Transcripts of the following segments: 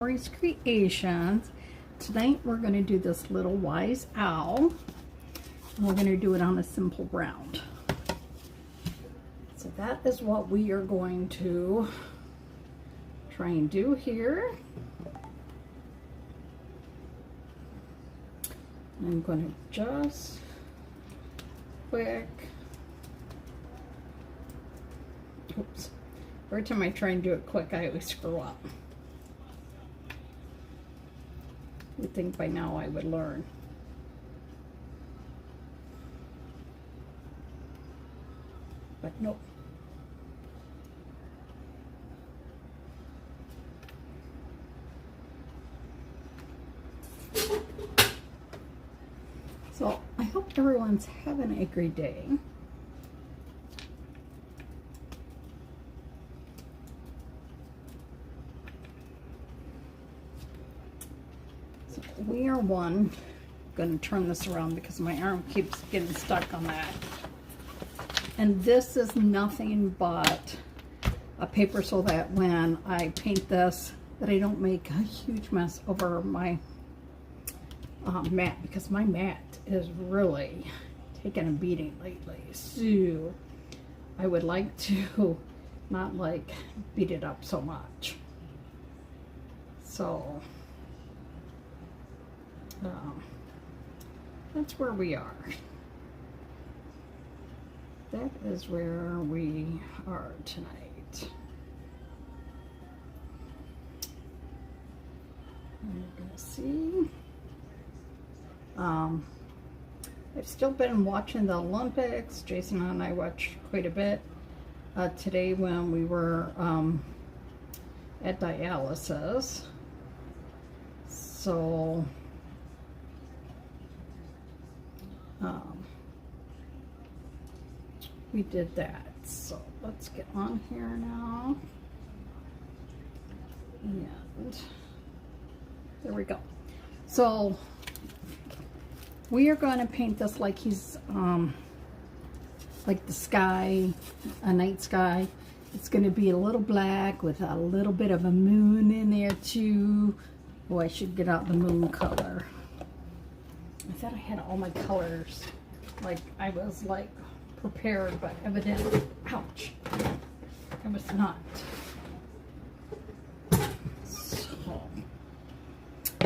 Lori's Creations. Tonight we're going to do this little wise owl. And we're going to do it on a simple round. So that is what we are going to try and do here. I'm going to just quick. Oops. Every time I try and do it quick, I always screw up. You'd think by now I would learn. But nope. So I hope everyone's having a great day. So we are going to turn this around because my arm keeps getting stuck on that. And this is nothing but a paper so that when I paint this, that I don't make a huge mess over my mat, because my mat is really taking a beating lately. So I would like to not beat it up so much. So that's where we are. That is where we are tonight. And we're gonna see. I've still been watching the Olympics. Jason and I watched quite a bit today when we were at dialysis. So we did that. So let's get on here now. And there we go. So we are going to paint this like he's like the sky, a night sky. It's going to be a little black with a little bit of a moon in there too. Oh, I should get out the moon color. I thought I had all my colors. I was prepared, but evidently, ouch, I was not. So,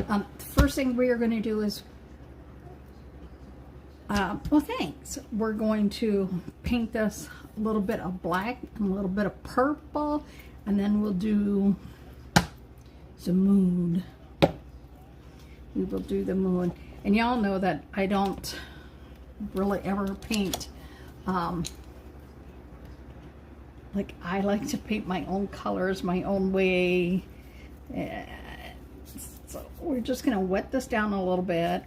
the first thing we are going to do is, well, thanks. We're going to paint this a little bit of black and a little bit of purple, and then we'll do the moon. We will do the moon. And y'all know that I don't really ever paint, I like to paint my own colors, my own way. So we're just going to wet this down a little bit.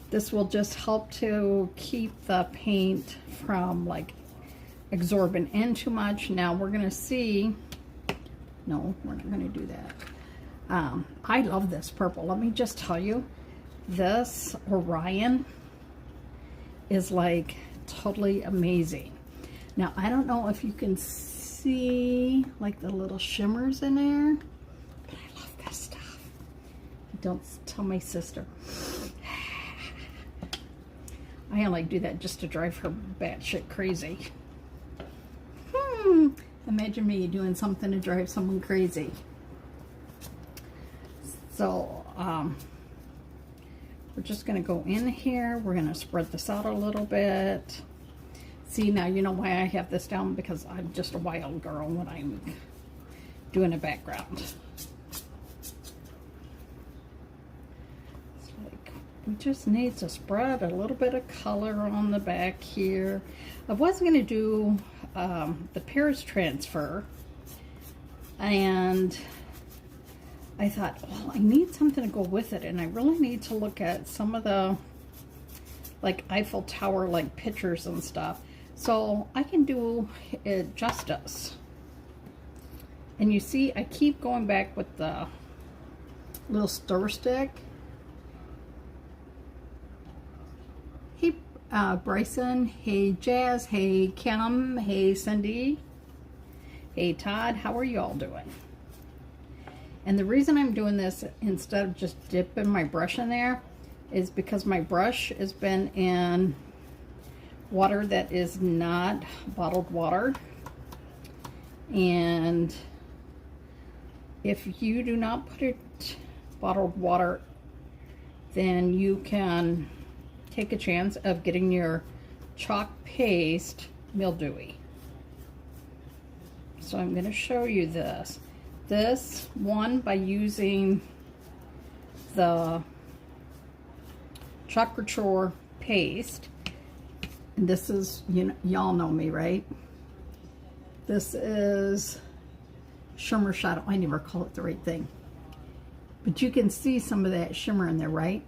This will just help to keep the paint from absorbing in too much. Now we're going to see, no, we're not going to do that. I love this purple. Let me just tell you, this Orion is totally amazing. Now I don't know if you can see the little shimmers in there, but I love this stuff. Don't tell my sister. I only do that just to drive her batshit crazy. Imagine me doing something to drive someone crazy. So we're just going to go in here. We're going to spread this out a little bit. See, now you know why I have this down, because I'm just a wild girl when I'm doing a background. We just need to spread a little bit of color on the back here. I was going to do the Paris transfer, and I thought, well, I need something to go with it, and I really need to look at some of the Eiffel Tower pictures and stuff, so I can do it justice. And you see, I keep going back with the little stir stick. Hey Bryson, hey Jazz, hey Kim, hey Cindy, hey Todd, how are you all doing? And the reason I'm doing this instead of just dipping my brush in there is because my brush has been in water that is not bottled water. And if you do not put it bottled water, then you can take a chance of getting your chalk paste mildewy. So I'm going to show you this. This one, by using the Chalk Couture paste, and this is, y'all know me, right? This is shimmer shadow. I never call it the right thing, but you can see some of that shimmer in there, right?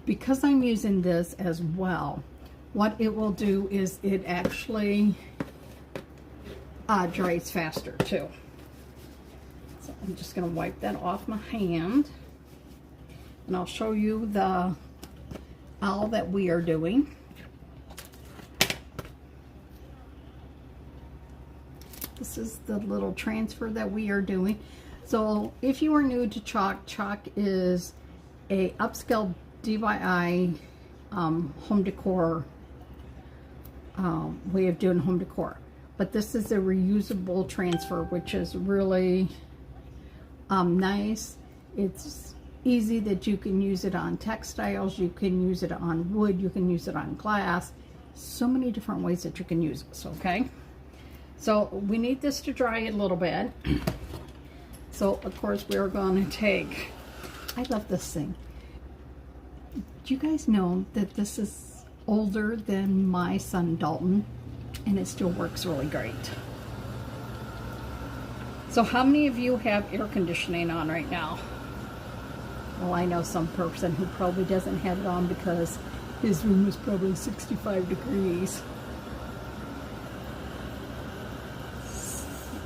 Because I'm using this as well, what it will do is it actually dries faster too. So I'm just going to wipe that off my hand, and I'll show you the owl that we are doing. This is the little transfer that we are doing. So if you are new to chalk, chalk is a upscale DIY home decor way of doing home decor. But this is a reusable transfer, which is really nice. It's easy that you can use it on textiles, you can use it on wood, you can use it on glass. So many different ways that you can use this, okay? So we need this to dry a little bit. So of course we're going to take, I love this thing. Do you guys know that this is older than my son Dalton, and it still works really great? So how many of you have air conditioning on right now? Well, I know some person who probably doesn't have it on because his room is probably 65 degrees.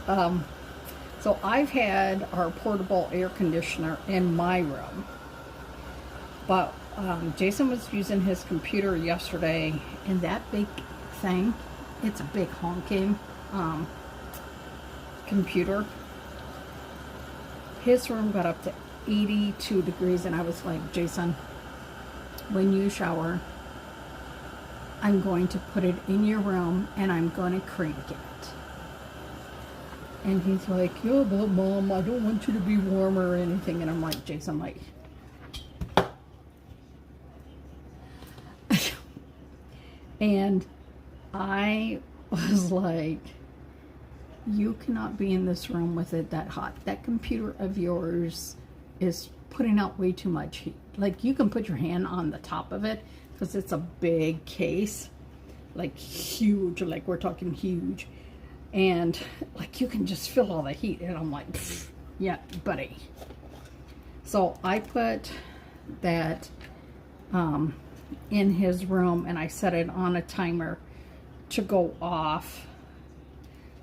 So I've had our portable air conditioner in my room, but Jason was using his computer yesterday, and that big thing, it's a big honking computer. His room got up to 82 degrees, and I was like, Jason, when you shower, I'm going to put it in your room and I'm going to crank it. And he's like, yeah, but Mom, I don't want you to be warmer or anything. And I'm like, Jason, like, and I was like, you cannot be in this room with it that hot. That computer of yours is putting out way too much heat. Like, you can put your hand on the top of it because it's a big case, like huge, like we're talking huge. And like, you can just feel all the heat. And I'm like, yeah, buddy. So I put that in his room, and I set it on a timer to go off,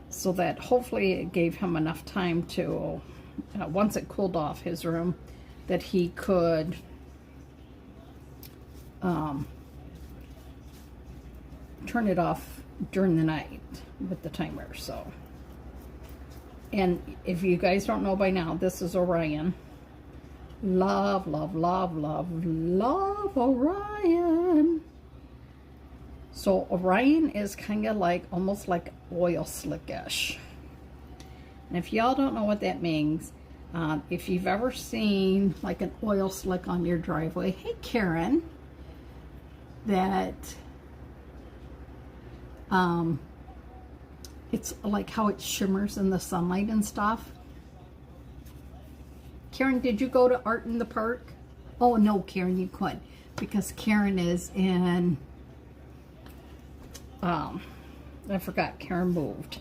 so that hopefully it gave him enough time to, once it cooled off his room, that he could turn it off during the night with the timer. So, and if you guys don't know by now, this is Orion. Love, love, love, love, love Orion. So Orion is kind of like, almost like oil slickish. And if y'all don't know what that means, if you've ever seen like an oil slick on your driveway, hey Karen, that it's like how it shimmers in the sunlight and stuff. Karen, did you go to Art in the Park? Oh no, Karen, you couldn't, because Karen is in, I forgot, Karen moved.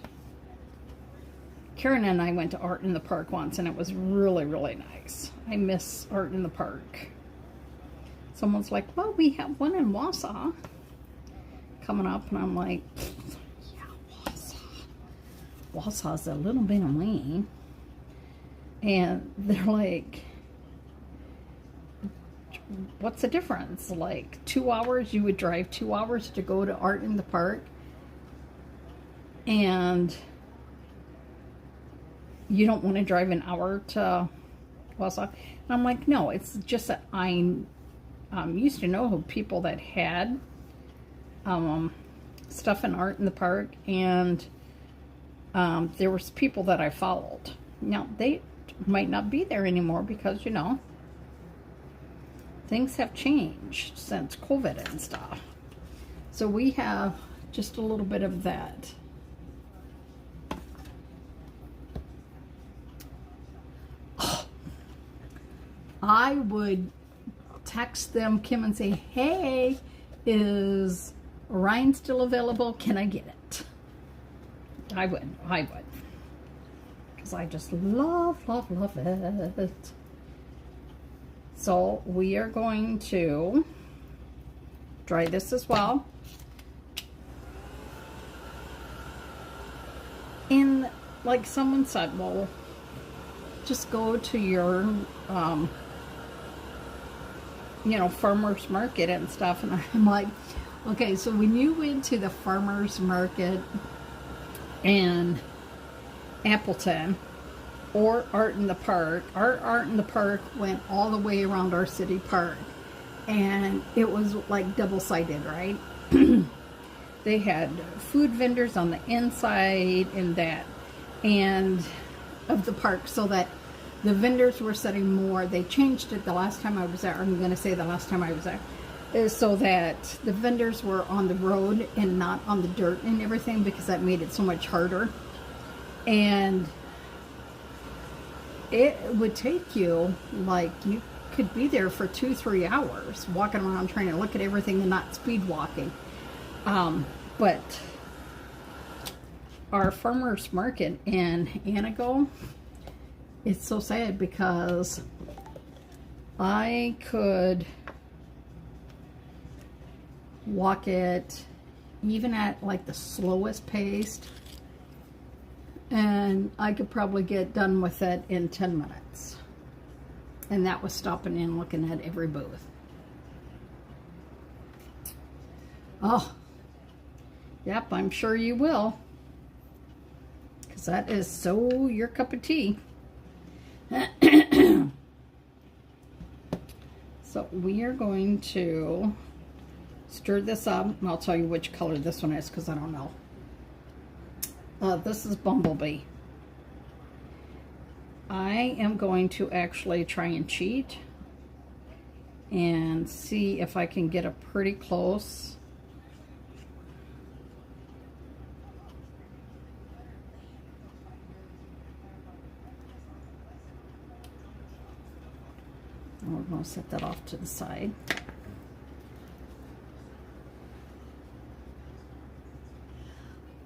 Karen and I went to Art in the Park once, and it was really, really nice. I miss Art in the Park. Someone's like, well, we have one in Wausau coming up, and I'm like, yeah, Wausau. Wausau's a little bit away. And they're like, what's the difference? Like 2 hours, you would drive 2 hours to go to Art in the Park, and you don't want to drive an hour to And I'm like, no, it's just that I used to know people that had stuff and art in the park, and there was people that I followed. Now, they might not be there anymore because, you know, things have changed since COVID and stuff. So we have just a little bit of that. Oh, I would text them, Kim, and say, hey, is Orion still available? Can I get it? I would. Because I just love it. So we are going to dry this as well. And like someone said, well, just go to your, you know, farmer's market and stuff. And I'm like, okay, so when you went to the farmer's market in Appleton or Art in the Park, Art in the Park went all the way around our city park. And it was like double-sided, right? They had food vendors on the inside and that, and of the park, so that the vendors were setting more. They changed it the last time I was there. I'm going to say the last time I was there, is so that the vendors were on the road and not on the dirt and everything, because that made it so much harder. And it would take you, like, you could be there for 2-3 hours walking around trying to look at everything and not speed walking. But our farmer's market in Anago, it's so sad because I could walk it even at like the slowest pace, and I could probably get done with it in 10 minutes. And that was stopping in looking at every booth. Oh, yep, I'm sure you will. Because that is so your cup of tea. So we are going to stir this up. And I'll tell you which color this one is because I don't know. This is Bumblebee. I am going to actually try and cheat and see if I can get a pretty close. We're going to set that off to the side.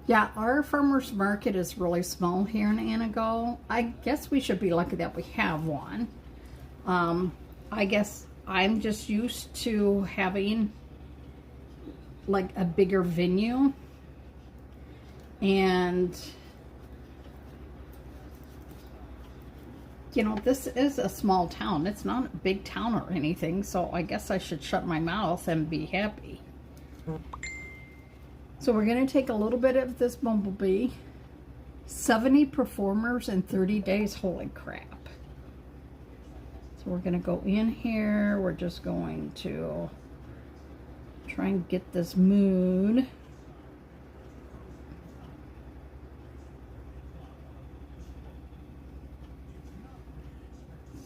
Yeah, our farmer's market is really small here in Anago. I guess we should be lucky that we have one. I guess I'm just used to having like a bigger venue. And you know, this is a small town. It's not a big town or anything, so I guess I should shut my mouth and be happy. So we're going to take a little bit of this Bumblebee. 70 performers in 30 days. Holy crap. So we're going to go in here. We're just going to try and get this mood.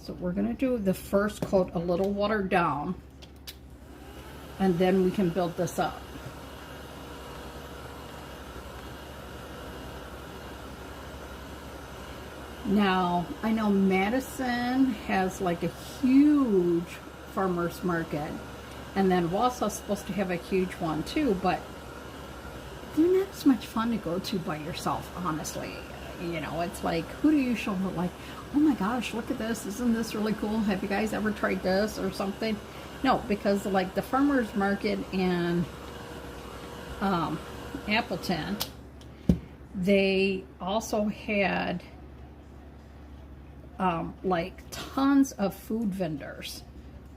So we're going to do the first coat a little watered down, and then we can build this up. Now, I know Madison has like a huge farmer's market, and then Wausau's supposed to have a huge one too, but they're not as much fun to go to by yourself, honestly. You know, it's like, who do you show them, like, oh my gosh, look at this, isn't this really cool? Have you guys ever tried this or something? No, because like the farmer's market in Appleton, they also had like tons of food vendors.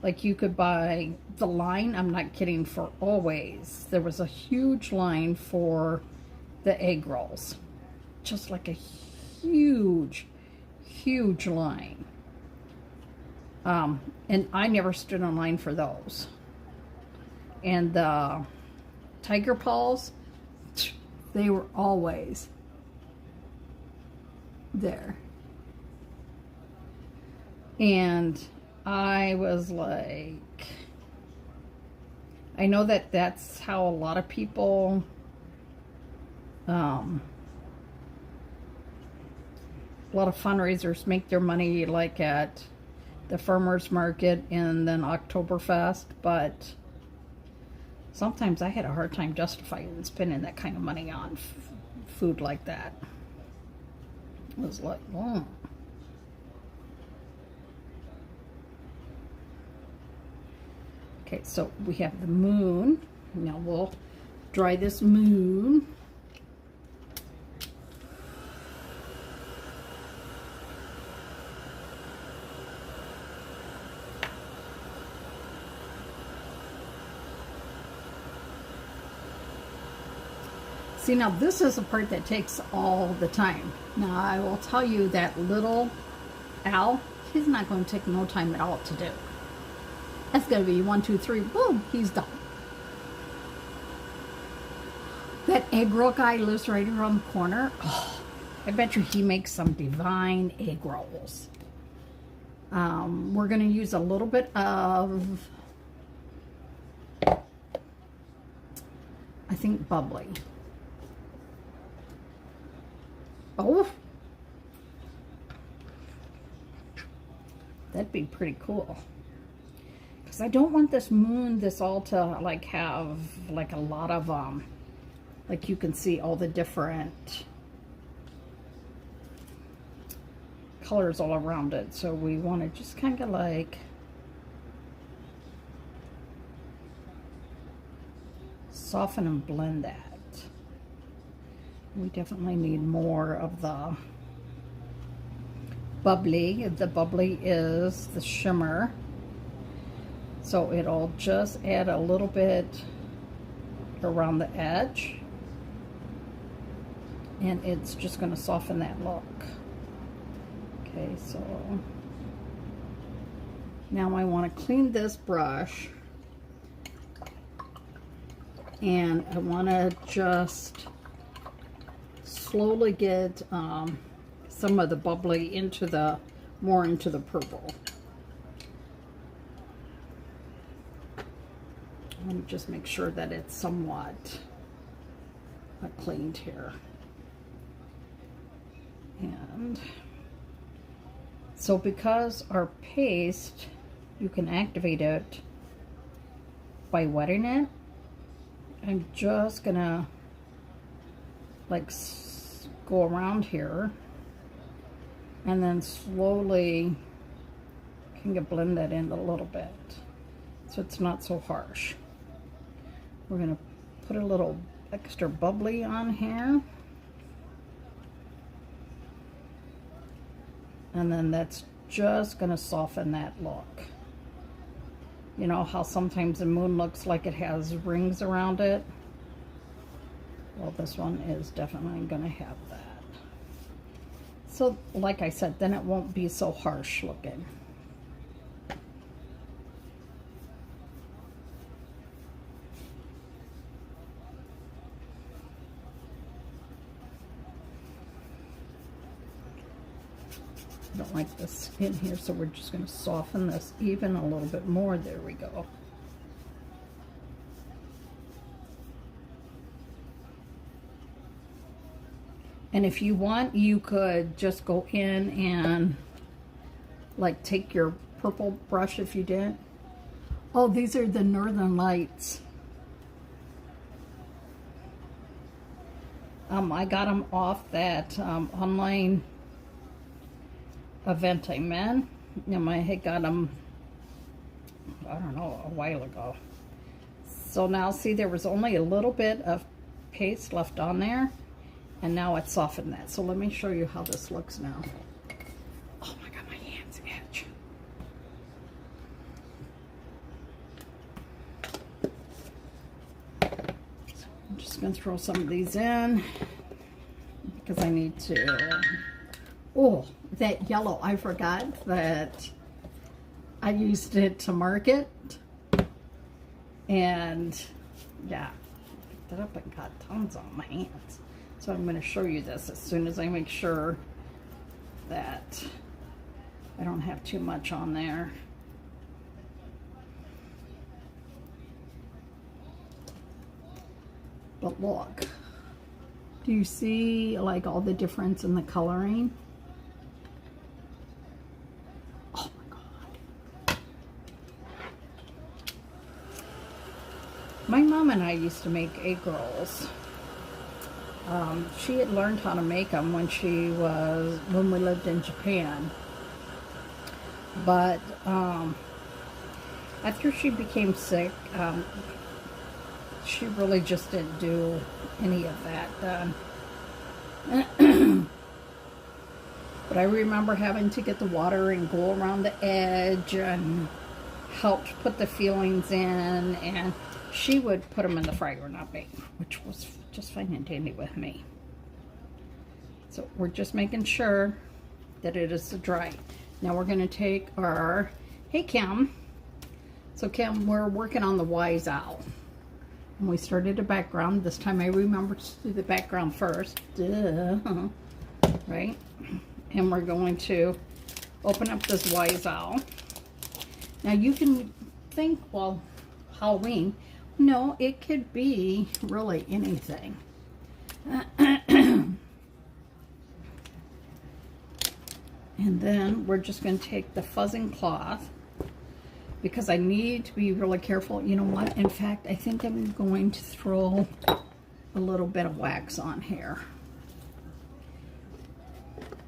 Like you could buy the line, I'm not kidding, for always. There was a huge line for the egg rolls. Just like a huge line. And I never stood in line for those. And the tiger paws, they were always there. And I was like, I know that that's how a lot of people a lot of fundraisers make their money, like at the farmers market and then Oktoberfest, but sometimes I had a hard time justifying spending that kind of money on food like that. It was like, oh. Okay, so we have the moon. Now we'll dry this moon. See, now this is the part that takes all the time. Now I will tell you that little Al, he's not going to take no time at all to do. That's going to be 1, 2, 3, boom, he's done. That egg roll guy lives right around the corner. Oh, I bet you he makes some divine egg rolls. We're going to use a little bit of, I think, bubbly. Oh, that'd be pretty cool. Because I don't want this moon, this all to like have like a lot of, like you can see all the different colors all around it. So we want to just kind of like soften and blend that. We definitely need more of the bubbly. The bubbly is the shimmer. So it'll just add a little bit around the edge. And it's just going to soften that look. Okay, so now I want to clean this brush. And I want to just slowly get some of the bubbly into the, more into the purple. Let me just make sure that it's somewhat cleaned here. And so because our paste, you can activate it by wetting it, I'm just gonna like go around here and then slowly kind of blend that in a little bit so it's not so harsh. We're going to put a little extra bubbly on here, and then that's just going to soften that look. You know how sometimes the moon looks like it has rings around it? Well, this one is definitely going to have that. So, like I said, then it won't be so harsh looking. I don't like the skin here, so we're just going to soften this even a little bit more. There we go. And if you want, you could just go in and like take your purple brush if you did. Oh, these are the Northern Lights. I got them off that online event I'm in. I had got them, I don't know, a while ago. So now see, there was only a little bit of paste left on there. And now it's softened that. So let me show you how this looks now. Oh my God, my hands itch. So I'm just going to throw some of these in because I need to. Oh, that yellow. I forgot that I used it to market, and yeah, I picked it up and got tons on my hands. So I'm going to show you this as soon as I make sure that I don't have too much on there. But look, do you see like all the difference in the coloring? Oh my God. My mom and I used to make egg rolls. She had learned how to make them when we lived in Japan. But after she became sick, she really just didn't do any of that. But I remember having to get the water and go around the edge and helped put the fillings in, and she would put them in the fryer, not me, which was just fine and dandy with me. So we're just making sure that it is dry. Now we're going to take our, hey Kim. So Kim, we're working on the wise owl. And we started a background. This time I remembered to do the background first. Duh. Right? And we're going to open up this wise owl. Now you can think, well, Halloween. No, it could be really anything. And then we're just going to take the fuzzing cloth, because I need to be really careful. You know what? In fact, I think I'm going to throw a little bit of wax on here.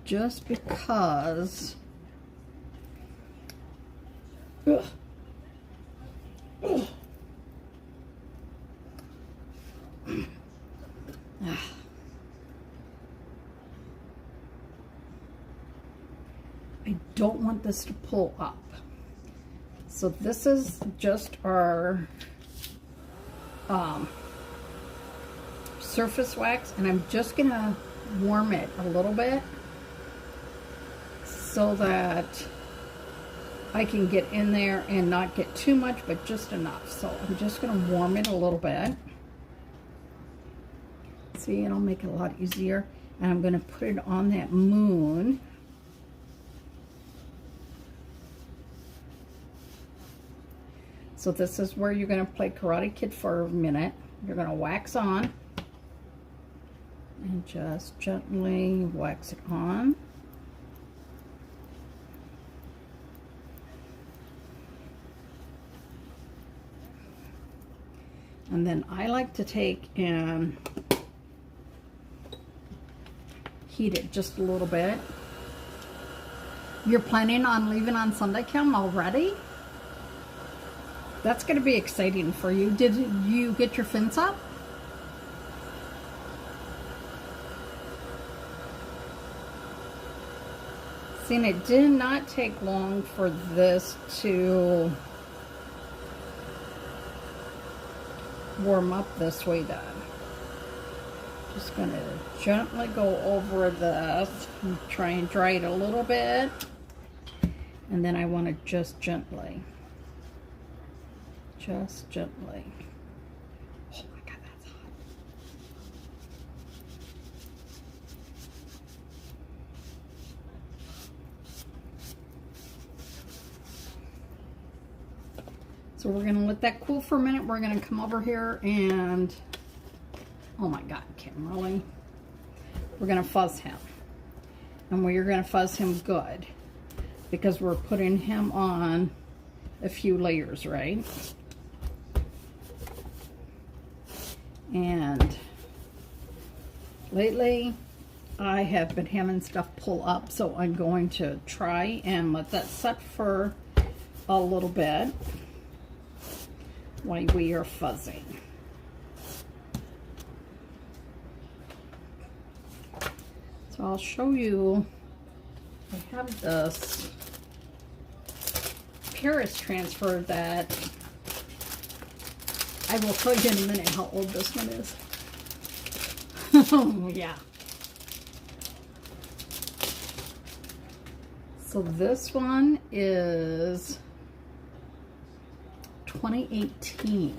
Just because. Ugh. Ugh. I don't want this to pull up. So this is just our surface wax, and I'm just gonna warm it a little bit so that I can get in there and not get too much, but just enough. So I'm just gonna warm it a little bit. See, it'll make it a lot easier. And I'm gonna put it on that moon. So this is where you're going to play Karate Kid for a minute. You're going to wax on. And just gently wax it on. And then I like to take and heat it just a little bit. You're planning on leaving on Sunday, Kim, already? That's going to be exciting for you. Did you get your fins up? See, and it did not take long for this to warm up this way then. Just going to gently go over this and try and dry it a little bit. And then I want to just gently. Just gently. Oh my God, that's hot. So we're going to let that cool for a minute. We're going to come over here and, oh my God, Kim, really? We're going to fuzz him. And we're going to fuzz him good, because we're putting him on a few layers, right? And lately I have been having stuff pull up, so I'm going to try and let that set for a little bit while we are fuzzing. So I'll show you. I have this Paris transfer that I will tell you in a minute how old this one is. Oh, yeah. So this one is 2018.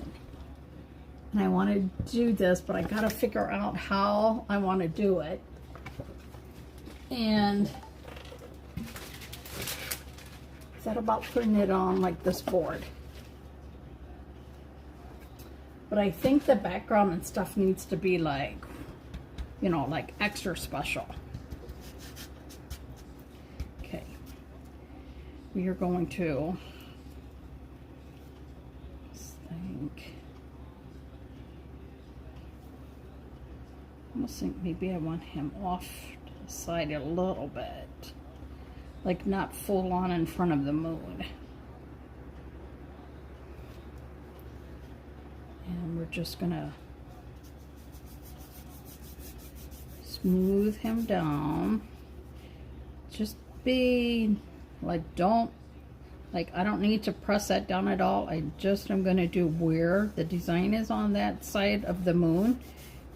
And I want to do this, but I got to figure out how I want to do it. And thought about putting it on like this board. But I think the background and stuff needs to be like, you know, like extra special. Okay. We are going to, I almost think maybe I want him off to the side a little bit. Like not full on in front of the moon. And we're just gonna smooth him down. Just be like, I don't need to press that down at all. I just am gonna do where the design is on that side of the moon,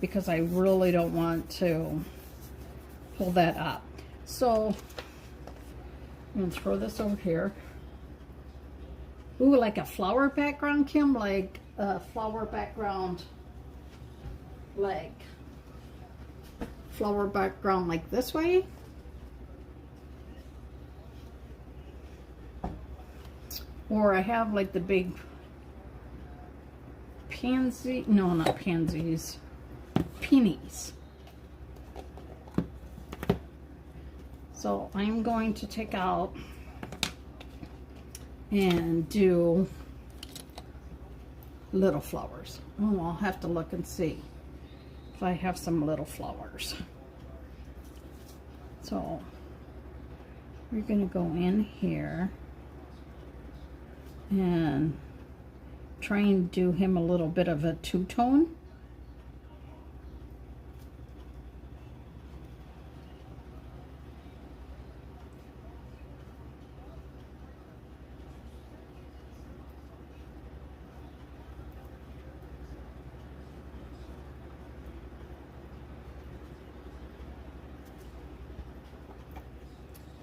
because I really don't want to pull that up. So I'm gonna throw this over here. Ooh, like a flower background, Kim, like a flower background, like flower background like this way. Or I have like the big pansy, no, not pansies, peonies. So I'm going to take out and do little flowers. Oh, I'll have to look and see if I have some little flowers. So we're going to go in here and try and do him a little bit of a two-tone.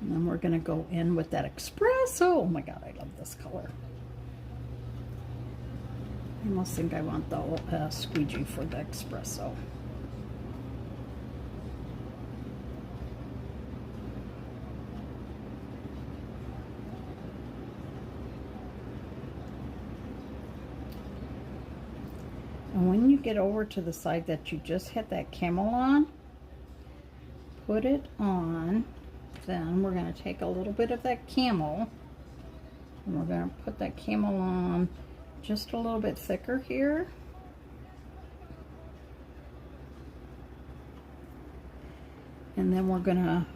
And then we're going to go in with that espresso. Oh my God, I love this color. I almost think I want the squeegee for the espresso. And when you get over to the side that you just had that camel on, put it on. Then we're going to take a little bit of that camel and we're going to put that camel on just a little bit thicker here. And then we're going to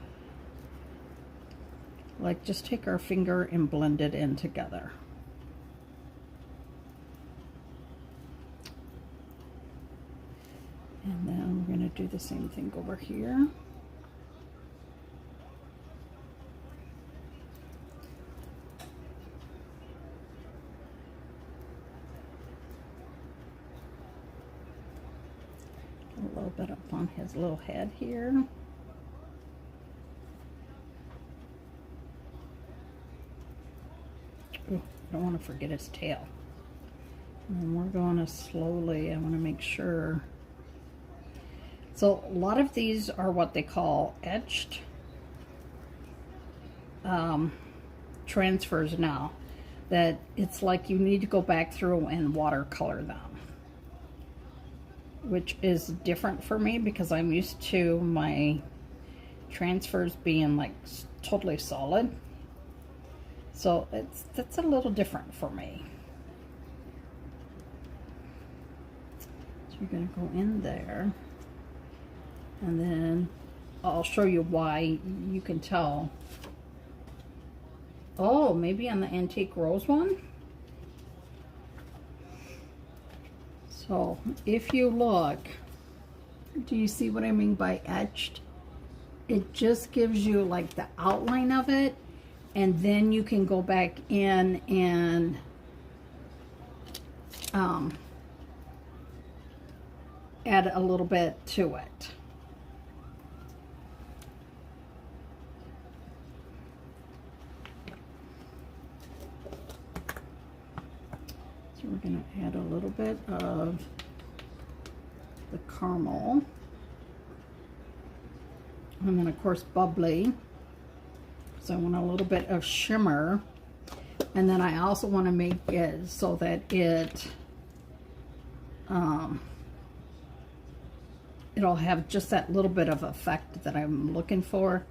like just take our finger and blend it in together. And then we're going to do the same thing over here. A little bit up on his little head here. Ooh, I don't want to forget his tail. And we're going to slowly, I want to make sure. So a lot of these are what they call etched transfers now. That it's like you need to go back through and watercolor them. Which is different for me because I'm used to my transfers being like totally solid. So that's a little different for me. So you're going to go in there. And then I'll show you why you can tell. Oh, maybe on the antique rose one. So if you look, do you see what I mean by etched? It just gives you like the outline of it, and then you can go back in and add a little bit to it. So we're going to add a little bit of the caramel. And then, of course, bubbly. So I want a little bit of shimmer. And then I also want to make it so that it'll have just that little bit of effect that I'm looking for.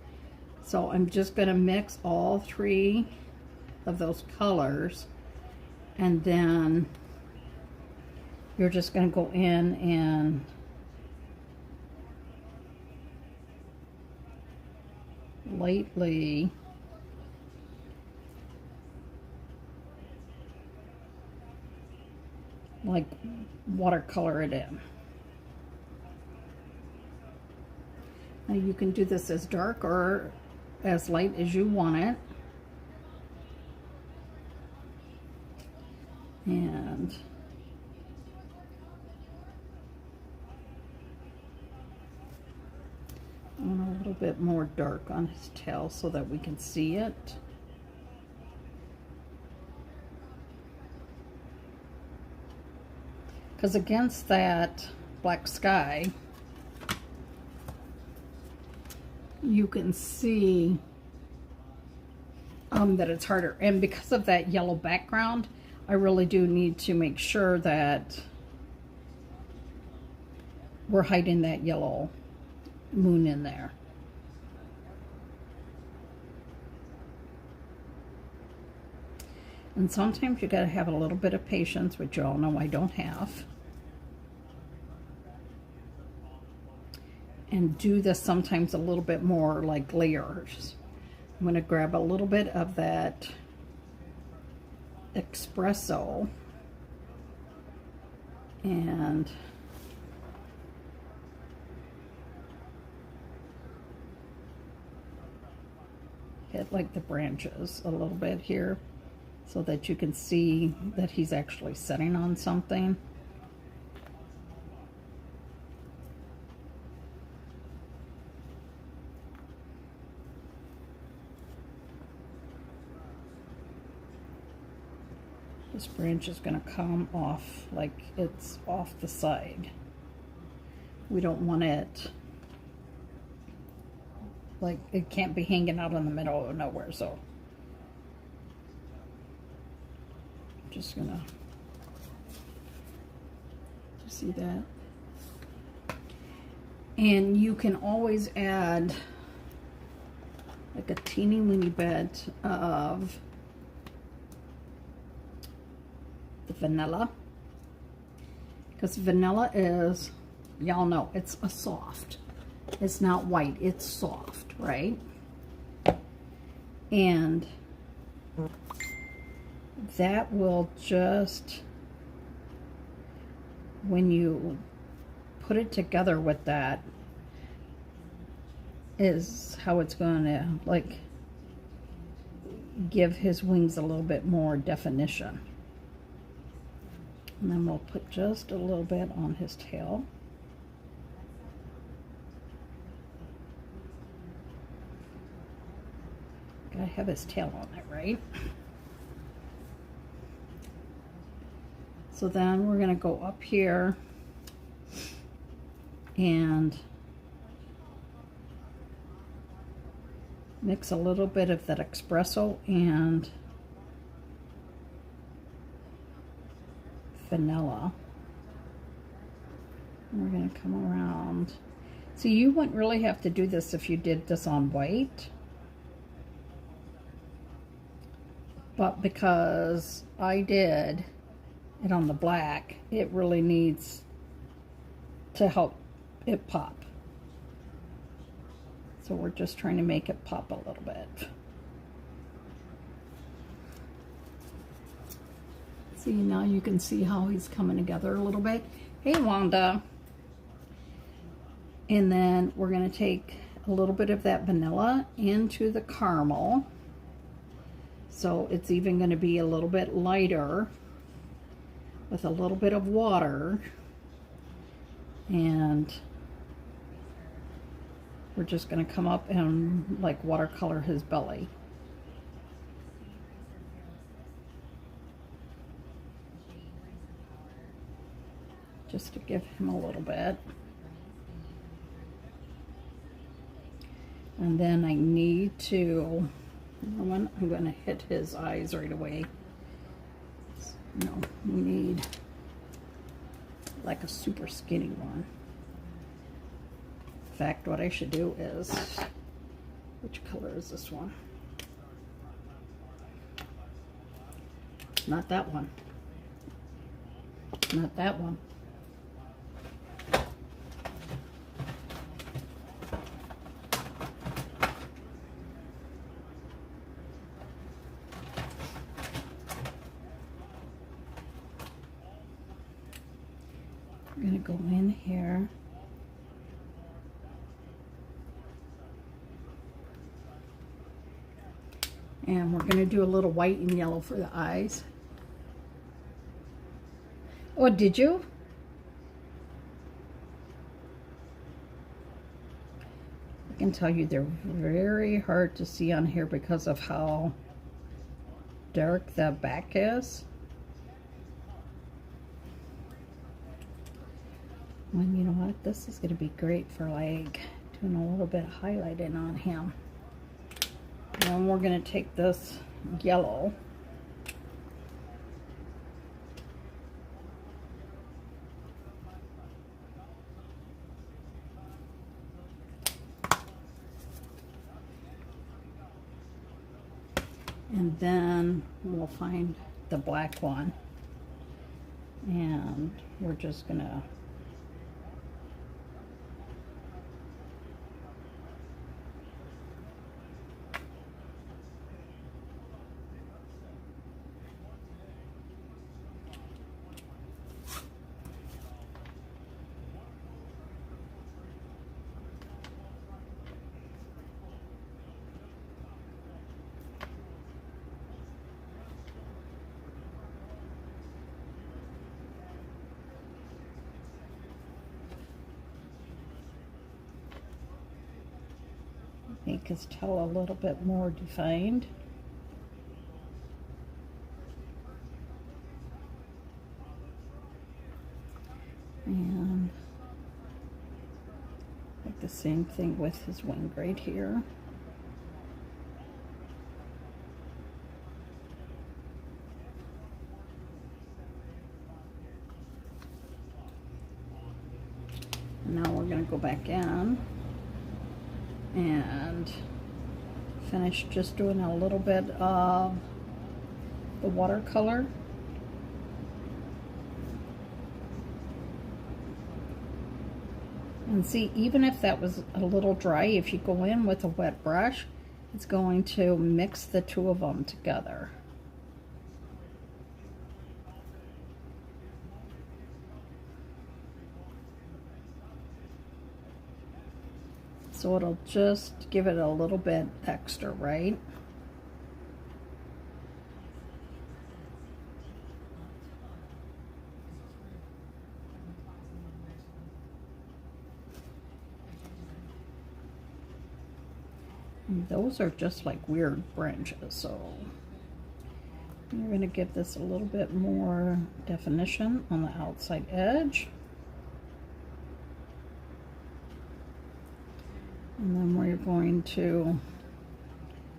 So I'm just going to mix all three of those colors, and then you're just going to go in and lightly like watercolor it in. Now you can do this as dark or as light as you want it. And I want a little bit more dark on his tail so that we can see it. Because against that black sky, you can see that it's harder. And because of that yellow background, I really do need to make sure that we're hiding that yellow moon in there. And sometimes you gotta have a little bit of patience, which you all know I don't have. And do this sometimes a little bit more like layers. I'm gonna grab a little bit of that espresso and hit like the branches a little bit here so that you can see that he's actually sitting on something. This branch is going to come off like it's off the side. We don't want it, like it can't be hanging out in the middle of nowhere, so I'm just going to see that. And you can always add like a teeny weeny bit of the vanilla, because vanilla is, y'all know, it's a soft. It's not white, it's soft, right? And that will just, when you put it together with that, is how it's going to like give his wings a little bit more definition. And then we'll put just a little bit on his tail. Gotta have his tail on it, right? So then we're gonna go up here and mix a little bit of that espresso and vanilla. And we're going to come around. So you wouldn't really have to do this if you did this on white, but because I did it on the black, it really needs to help it pop. So we're just trying to make it pop a little bit. See, now you can see how he's coming together a little bit. Hey, Wanda. And then we're going to take a little bit of that vanilla into the caramel. So it's even going to be a little bit lighter with a little bit of water. And we're just going to come up and like watercolor his belly. just to give him a little bit. And then I need to, I'm going to hit his eyes right away. No, we need like a super skinny one. In fact, what I should do is, which color is this one? Not that one. Not that one. I'm going to go in here. And we're going to do a little white and yellow for the eyes. Oh, did you? I can tell you they're very hard to see on here because of how dark the back is. And you know what? This is going to be great for like doing a little bit of highlighting on him. And we're going to take this yellow. And then we'll find the black one. And we're just going to make his tail a little bit more defined. And like the same thing with his wing right here. Now we're going to go back in and finish just doing a little bit of the watercolor. And see, even if that was a little dry, if you go in with a wet brush, it's going to mix the two of them together. So it'll just give it a little bit extra, right? And those are just like weird branches, so we're going to give this a little bit more definition on the outside edge. And then we're going to,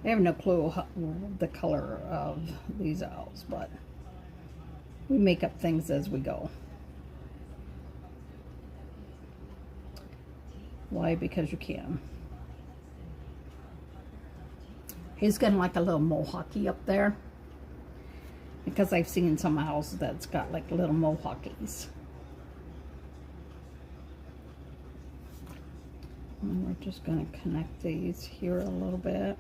I have no clue how, the color of these owls, but we make up things as we go. Why? Because you can. He's getting like a little mohawky up there, because I've seen some owls that's got like little mohawkies. And we're just going to connect these here a little bit.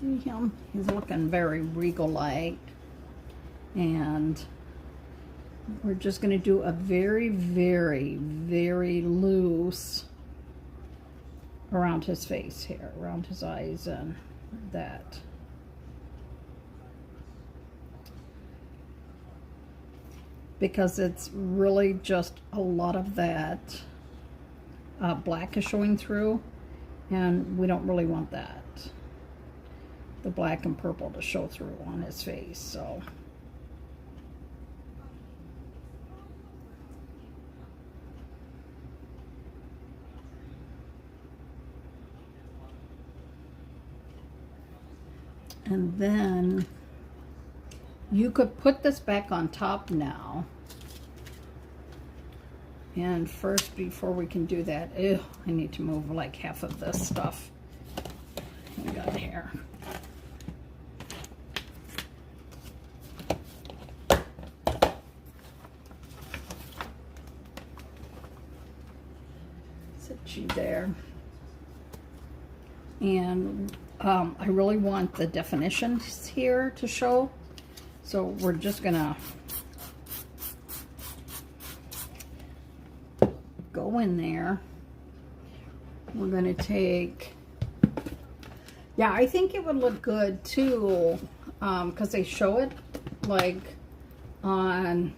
See him? He's looking very regal-like. And we're just going to do a very, very, very loose around his face here, around his eyes and that. Because it's really just a lot of that black is showing through, And we don't really want that, the black and purple, to show through on his face, so. And then you could put this back on top now. And first, before we can do that, I need to move like half of this stuff we got here. Set you there. And I really want the definitions here to show. So we're just gonna go in there. We're gonna take, yeah, I think it would look good too, because they show it like on,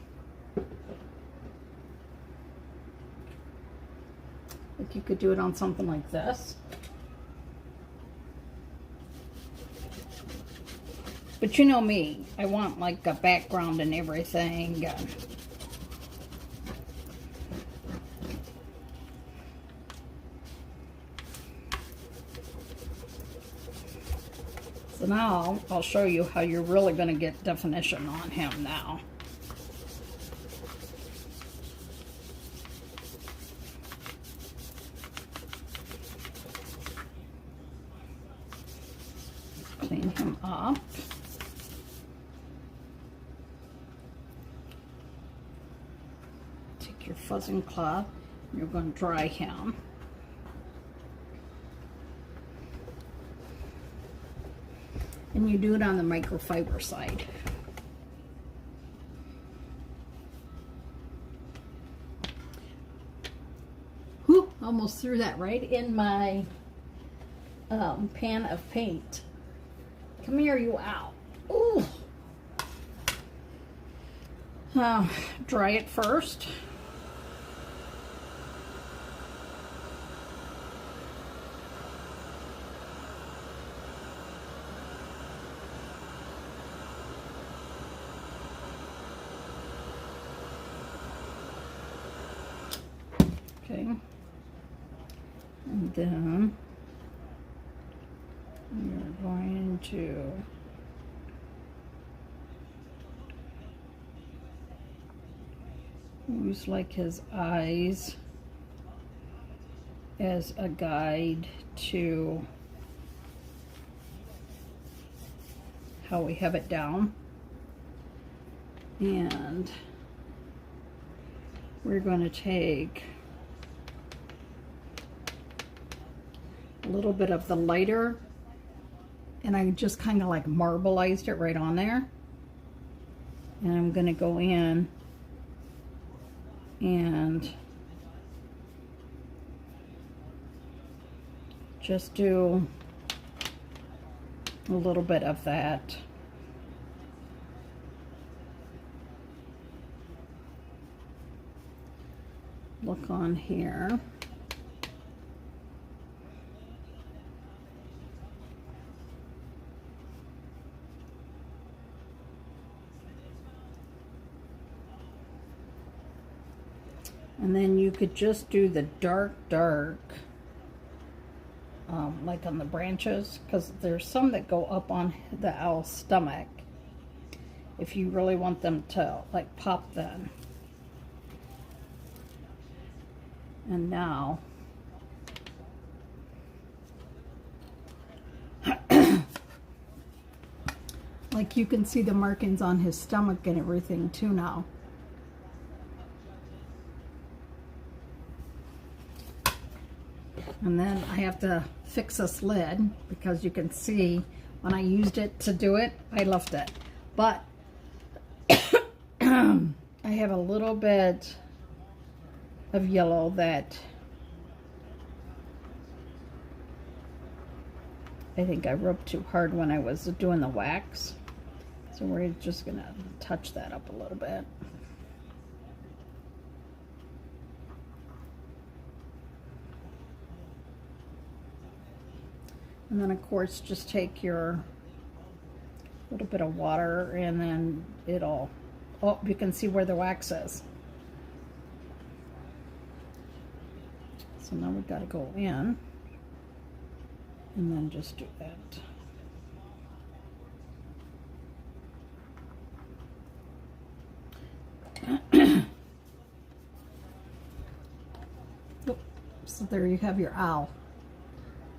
like you could do it on something like this. But you know me, I want like a background and everything. So now I'll show you how you're really going to get definition on him now. Clean him up. Take your fuzzing cloth, and you're going to dry him. And you do it on the microfiber side. Whew, almost threw that right in my pan of paint. Come here, you owl. Ooh. Dry it first. Okay, and then you're going to use like his eyes as a guide to how we have it down, and we're going to take a little bit of the lighter, and I just kind of like marbleized it right on there, and I'm going to go in and just do a little bit of that. Look on here. And then you could just do the dark, like on the branches, because there's some that go up on the owl's stomach if you really want them to like pop them. And now like you can see the markings on his stomach and everything too now. And then I have to fix this lid because you can see when I used it to do it, I left it. But I have a little bit of yellow that I think I rubbed too hard when I was doing the wax. So we're just gonna touch that up a little bit. And then of course just take your little bit of water and then it'll, oh, you can see where the wax is. So now we've got to go in and then just do that. So there you have your owl.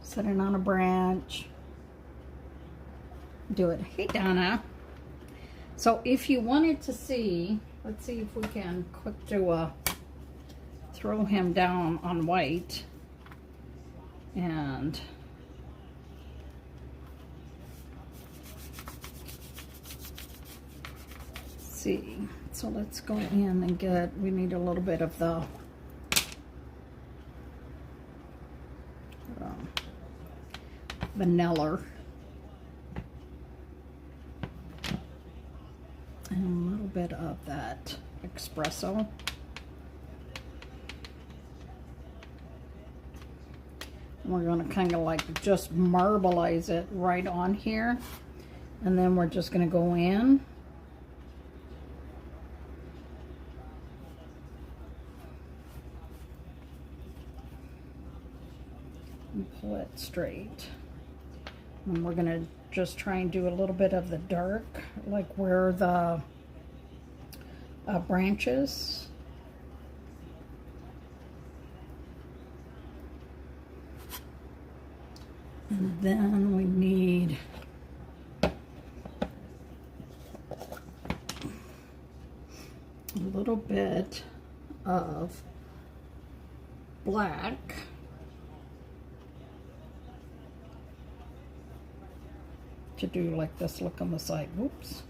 Set it on a branch. Do it. Hey Donna. So if you wanted to see, let's see if we can quick do a throw him down on white and see. So let's go in and get, we need a little bit of the vanilla and a little bit of that espresso. We're going to kind of like just marbleize it right on here, and then we're just going to go in and pull it straight. And we're going to just try and do a little bit of the dark, like where the branches. And then we need a little bit of black. To do like this look on the side. Whoops.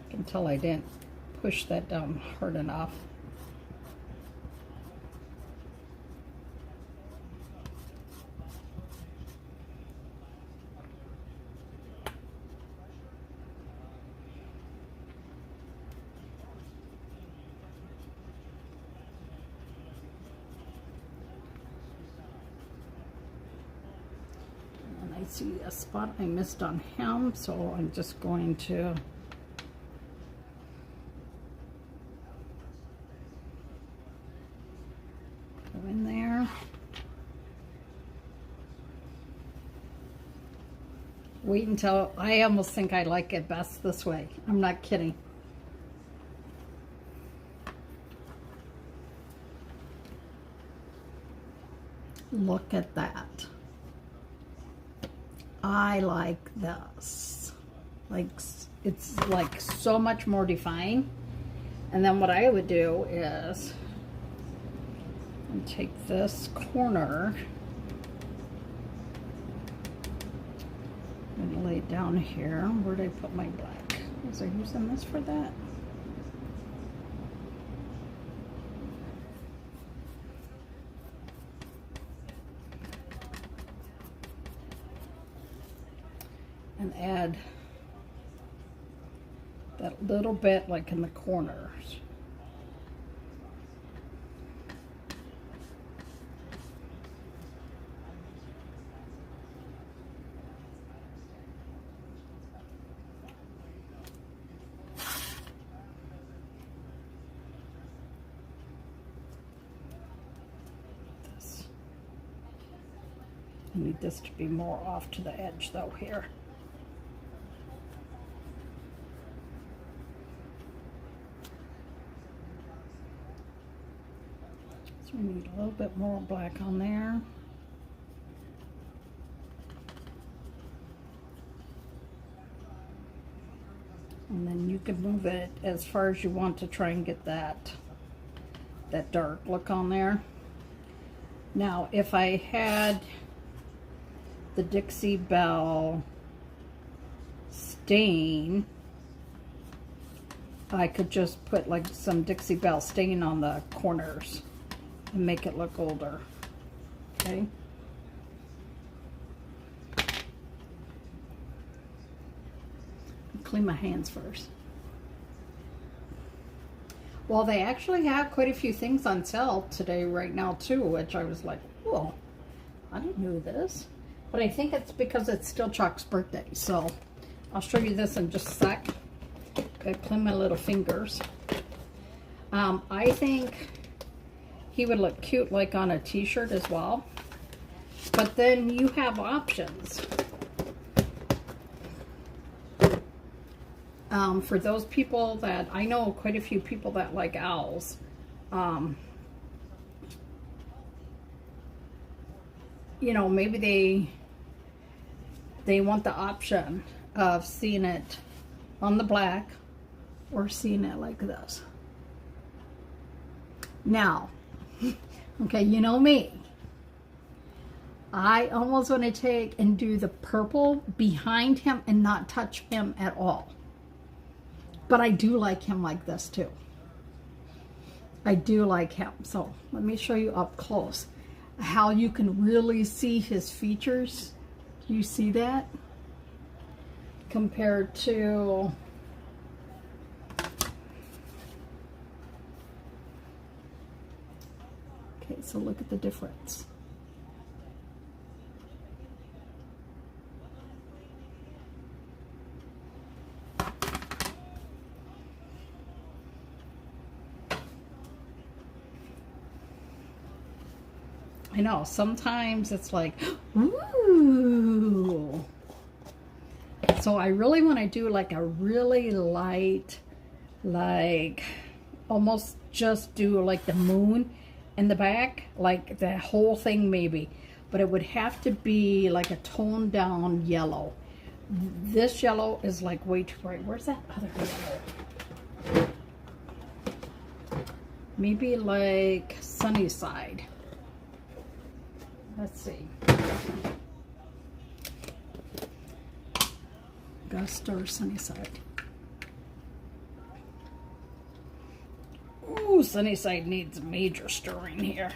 I can tell I didn't push that down hard enough. I see a spot I missed on him, so I'm just going to go in there. Wait until, I almost think I like it best this way. I'm not kidding. Look at that. I like this. Like, it's like so much more defined. And then what I would do is take this corner and lay it down here. Where did I put my black? Was I using this for that? And add that little bit like in the corners. I need this to be more off to the edge though here. So we need a little bit more black on there. And then you can move it as far as you want to try and get that dark look on there. Now, if I had the Dixie Belle stain, I could just put like some Dixie Belle stain on the corners and make it look older. Okay. Clean my hands first. Well, they actually have quite a few things on sale today right now too, which I was like, whoa, I didn't know this. But I think it's because it's still Chuck's birthday. So I'll show you this in just a sec. Gotta clean my little fingers. I think he would look cute like on a t-shirt as well. But then you have options. For those people that, I know quite a few people that like owls. You know, maybe they want the option of seeing it on the black or seeing it like this. Now, okay, you know me. I almost want to take and do the purple behind him and not touch him at all. But I do like him like this too. I do like him. So let me show you up close how you can really see his features. You see that? Compared to okay, so look at the difference. I know, sometimes it's like, ooh. So I really want to do like a really light, like almost just do like the moon in the back, like the whole thing maybe. But it would have to be like a toned down yellow. This yellow is like way too bright. Where's that other yellow? Maybe like Sunnyside. Let's see. Augusta or Sunnyside. Ooh, Sunnyside needs major stirring here.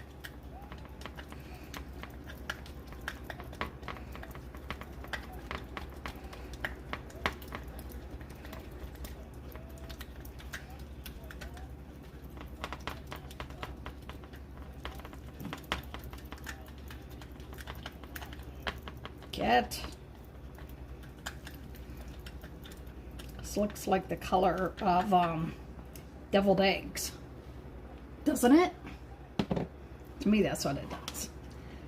This looks like the color of deviled eggs, doesn't it? To me, that's what it does.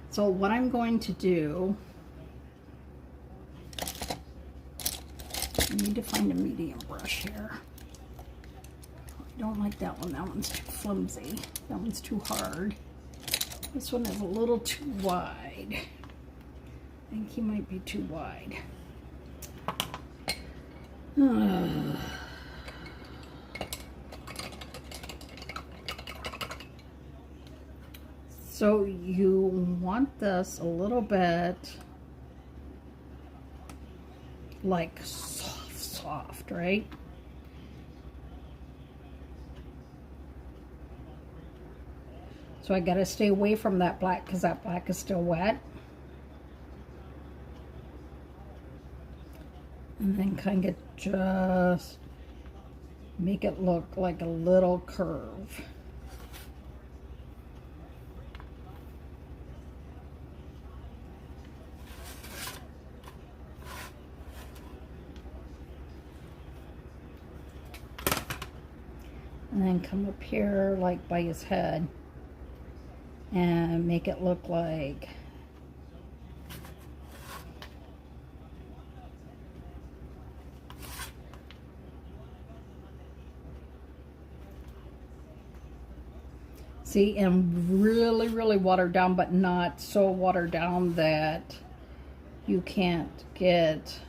So what I'm going to do, I need to find a medium brush here. I don't like that one. That one's too flimsy. That one's too hard. This one is a little too wide. I think he might be too wide. So you want this a little bit like soft, right? So I gotta stay away from that black because that black is still wet. And then kind of just make it look like a little curve. And then come up here like by his head and make it look like see, and really, really watered down, but not so watered down that you can't get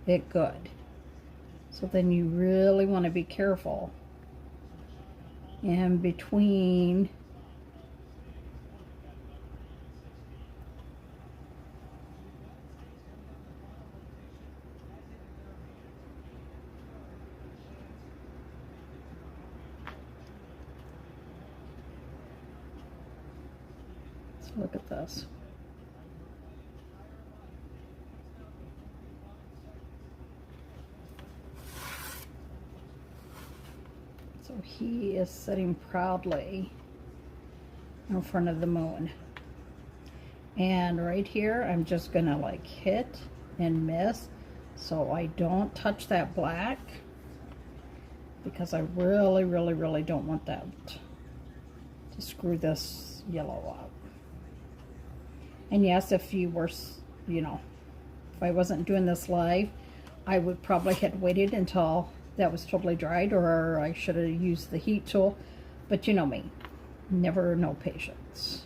it good. So then you really want to be careful in between look at this. So he is sitting proudly in front of the moon. And right here, I'm just gonna like hit and miss so I don't touch that black, because I really, really, really don't want that to screw this yellow up. And yes, if you were, you know, if I wasn't doing this live, I would probably have waited until that was totally dried, or I should have used the heat tool. But you know me, never no patience.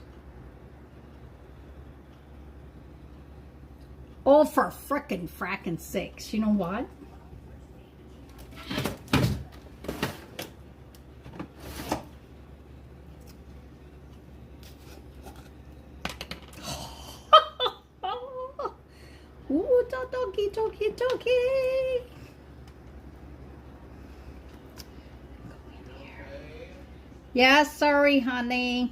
Oh, for frackin' sakes. You know what? Ooh, doggy, doggy, doggy. Yeah, sorry, honey.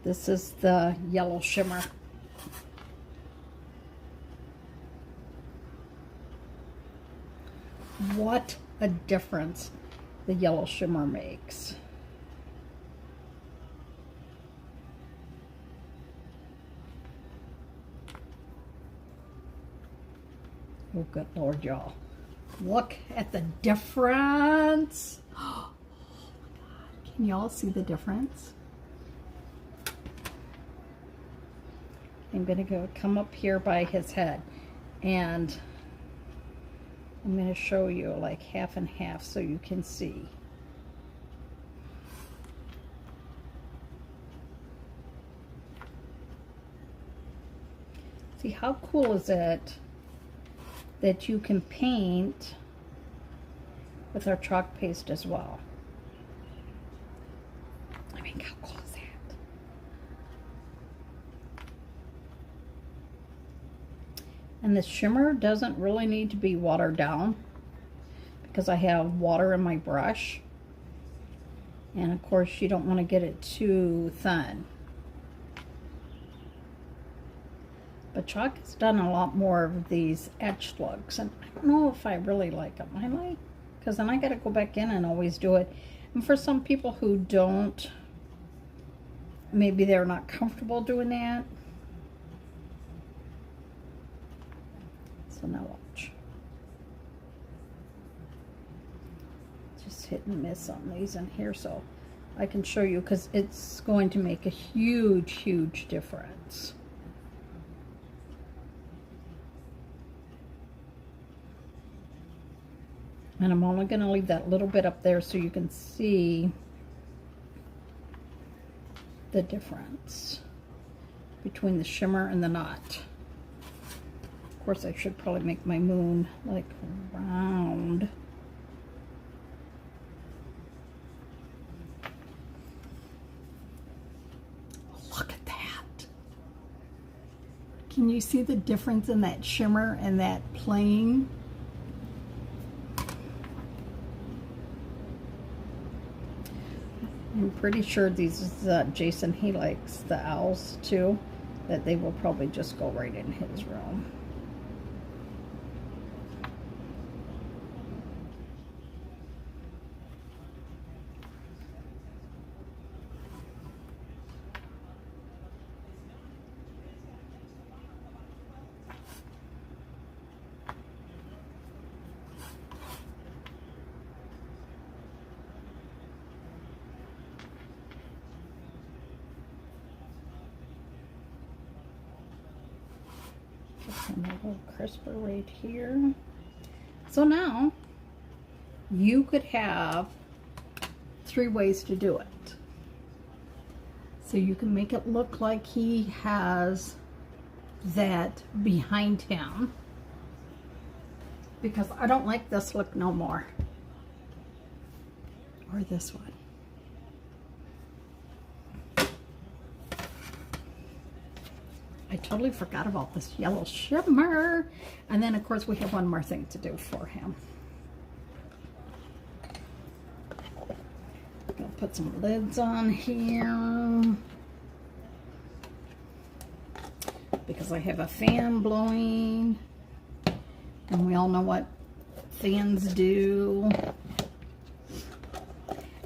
This is the yellow shimmer. What a difference the yellow shimmer makes. Oh, good Lord, y'all. Look at the difference. Oh, my God. Can y'all see the difference? I'm going to come up here by his head, and I'm going to show you like half and half so you can see. See, how cool is it that you can paint with our chalk paste as well? I mean, how cool is that? And the shimmer doesn't really need to be watered down, because I have water in my brush. And of course, you don't want to get it too thin. But chalk has done a lot more of these etched looks, and I don't know if I really like them. I like, because then I got to go back in and always do it. And for some people who don't, maybe they're not comfortable doing that. So now watch. Just hit and miss on these in here so I can show you, because it's going to make a huge, huge difference. And I'm only going to leave that little bit up there so you can see the difference between the shimmer and the knot. Of course, I should probably make my moon like round. Look at that. Can you see the difference in that shimmer and that plain? I'm pretty sure these is Jason, he likes the owls too, that they will probably just go right in his room. A little crisper right here. So now you could have 3 ways to do it. So you can make it look like he has that behind him, because I don't like this look no more, or this one. I totally forgot about this yellow shimmer. And then, of course, we have one more thing to do for him. I'll put some lids on here, because I have a fan blowing. And we all know what fans do.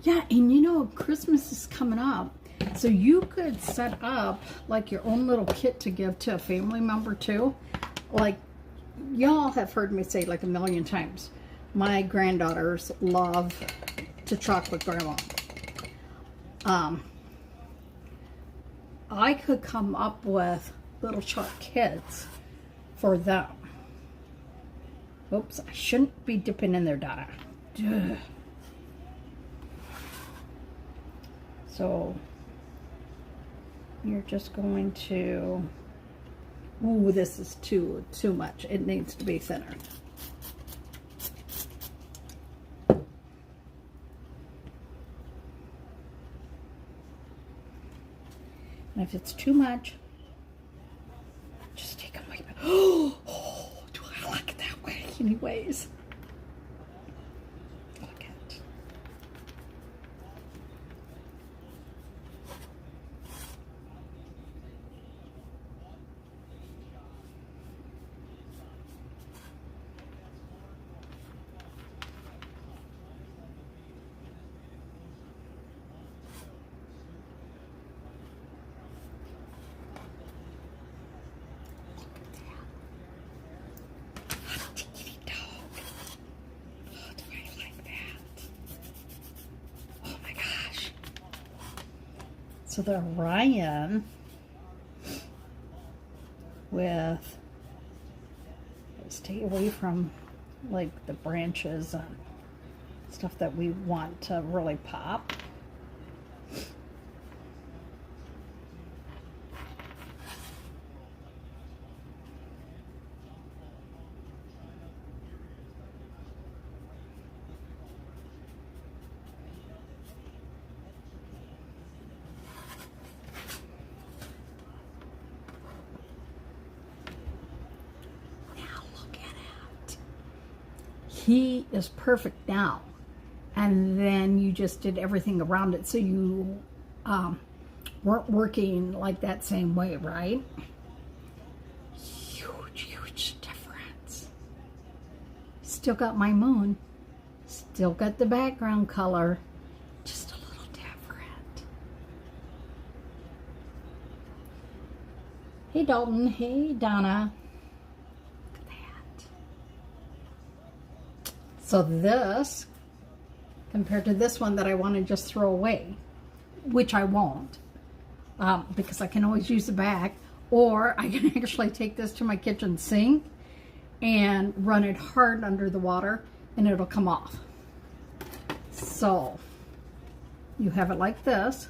Yeah, and you know, Christmas is coming up. So you could set up like your own little kit to give to a family member too. Like, y'all have heard me say like a million times, my granddaughters love to chalk with grandma. I could come up with little chalk kits for them. Oops, I shouldn't be dipping in there, Donna. Ugh. So you're just going to, ooh, this is too much. It needs to be thinner. And if it's too much, just take a wipe. Oh, do I like it that way? Anyways. Look at it. So the Ryan with, stay away from like the branches and stuff that we want to really pop. He is perfect now, and then you just did everything around it, so you weren't working like that same way, right? Huge difference. Still got my moon, still got the background color, just a little different. Hey Dalton, hey Donna. So this, compared to this one that I want to just throw away, which I won't, because I can always use the back, or I can actually take this to my kitchen sink and run it hard under the water and it'll come off. So you have it like this.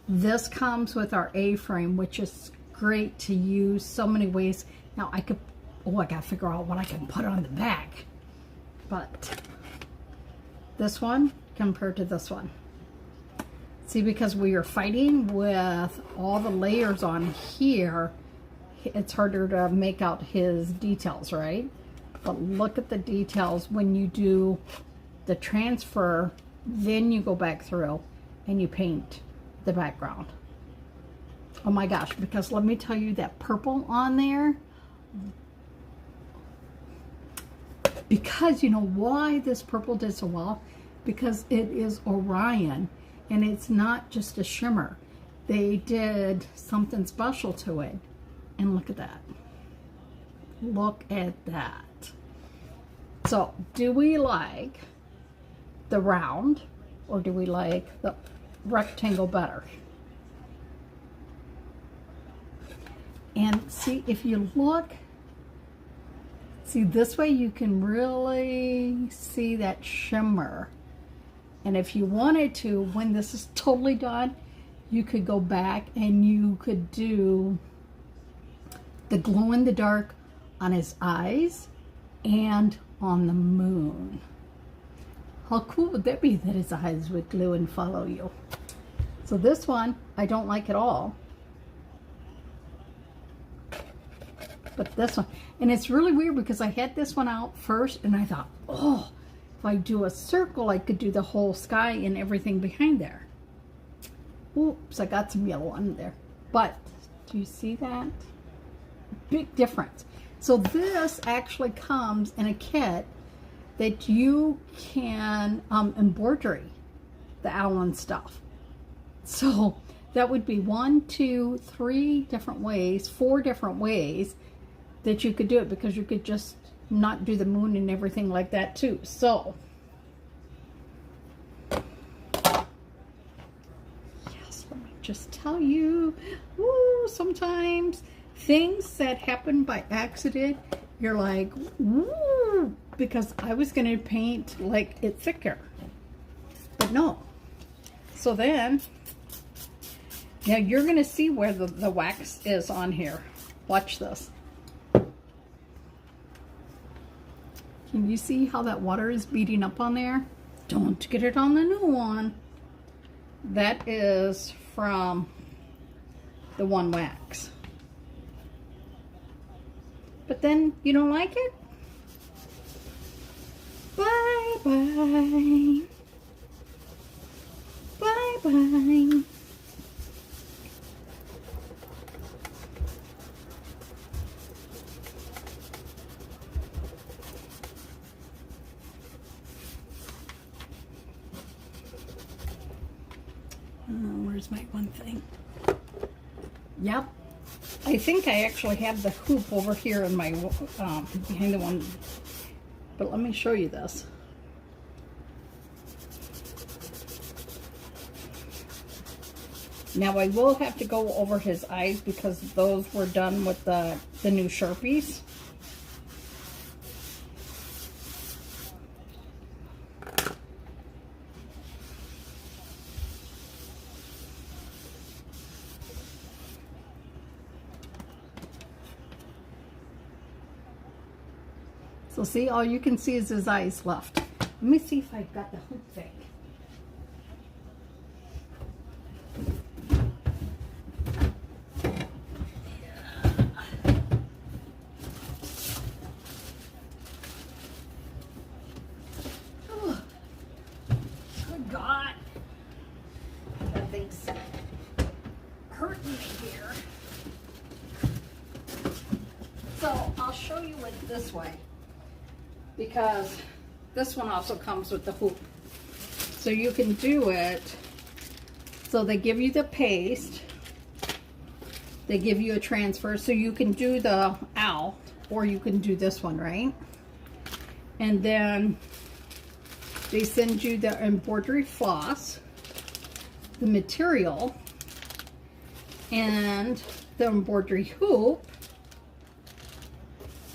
This comes with our A-frame, which is great to use so many ways. Now I could, oh, I gotta figure out what I can put on the back. But this one compared to this one. See, because we are fighting with all the layers on here, it's harder to make out his details, right? But look at the details when you do the transfer, then you go back through and you paint the background. Oh my gosh, because let me tell you, that purple on there, because you know why this purple did so well? Because it is Orion, and it's not just a shimmer. They did something special to it. And look at that. Look at that. So, do we like the round, or do we like the rectangle better? And see, if you look, see, this way you can really see that shimmer. And if you wanted to, when this is totally done, you could go back and you could do the glow in the dark on his eyes and on the moon. How cool would that be, that his eyes would glow and follow you? So this one, I don't like at all. But this one, and it's really weird because I had this one out first and I thought, oh, if I do a circle, I could do the whole sky and everything behind there. Oops, I got some yellow on there. But do you see that? Big difference. So this actually comes in a kit that you can embroidery the Allen stuff. So that would be 1, 2, 3 different ways, 4 different ways that you could do it, because you could just not do the moon and everything like that too. So yes, let me just tell you, woo, sometimes things that happen by accident, you're like, woo, because I was going to paint like it thicker, but no. So then, now you're going to see where the wax is on here. Watch this. Can you see how that water is beating up on there? Don't get it on the new one. That is from the one wax. But then you don't like it? Bye-bye. Bye-bye. Where's my one thing? Yep. I think I actually have the hoop over here in my, behind the one. But let me show you this. Now I will have to go over his eyes because those were done with the new Sharpies. So see, all you can see is his eyes left. Let me see if I've got the hoop thing. Oh, good God. That thing's hurting me here. So I'll show you it this way, because this one also comes with the hoop. So you can do it, so they give you the paste, they give you a transfer, so you can do the owl, or you can do this one, right? And then they send you the embroidery floss, the material, and the embroidery hoop.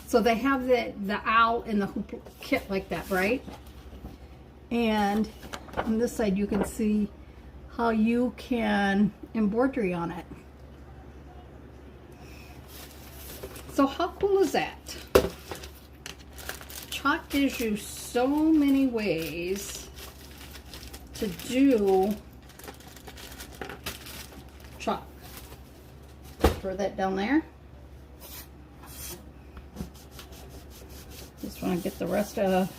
So they have the owl and the hoop kit like that, right? And on this side you can see how you can embroidery on it. So how cool is that? Chalk gives you so many ways to do chalk. Throw that down there. Just want to get the rest of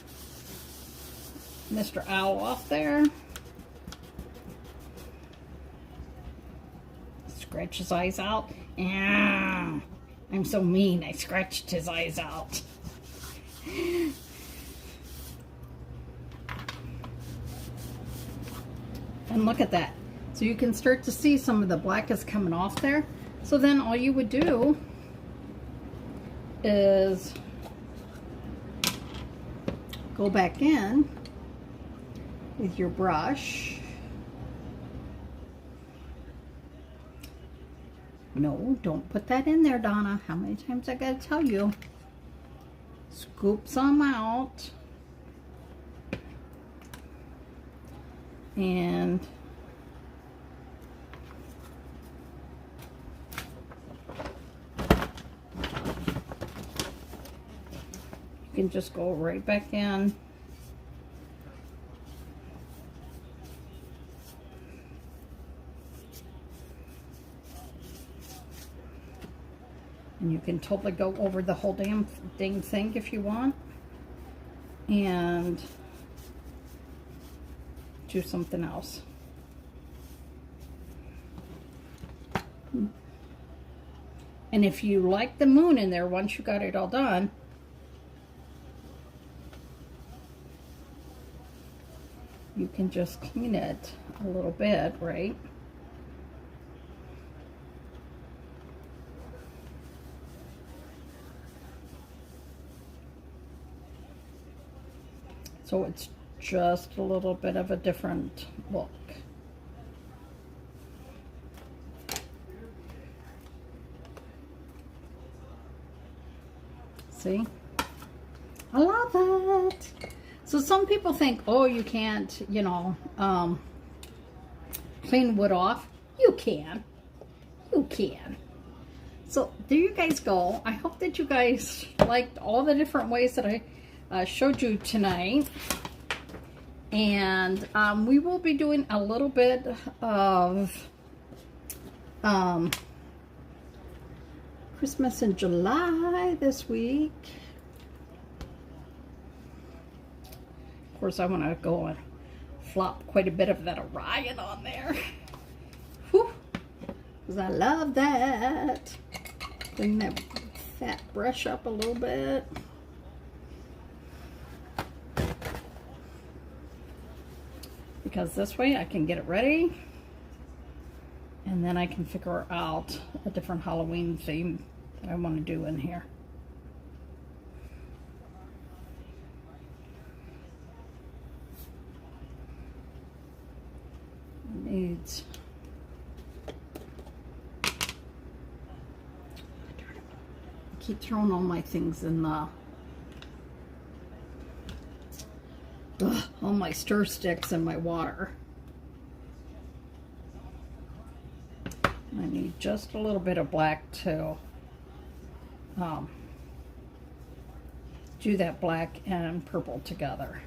Mr. Owl off there. Scratch his eyes out. Yeah, I'm so mean, I scratched his eyes out. And look at that. So you can start to see some of the black is coming off there. So then all you would do is go back in with your brush. No, don't put that in there, Donna. How many times I gotta tell you? Scoop some out. And you can just go right back in. And you can totally go over the whole dang thing if you want. And do something else. And if you like the moon in there, once you got it all done, you can just clean it a little bit, right? So it's just a little bit of a different look. See? I love it. So some people think, oh, you can't, you know, clean wood off. You can. You can. So there you guys go. I hope that you guys liked all the different ways that I showed you tonight. And we will be doing a little bit of Christmas in July this week. Of course, I want to go and flop quite a bit of that Orion on there. Whew. Because I love that. Bring that fat brush up a little bit. Because this way I can get it ready. And then I can figure out a different Halloween theme that I want to do in here. Needs I keep throwing all my things in the all my stir sticks and my water. I need just a little bit of black to do that black and purple together.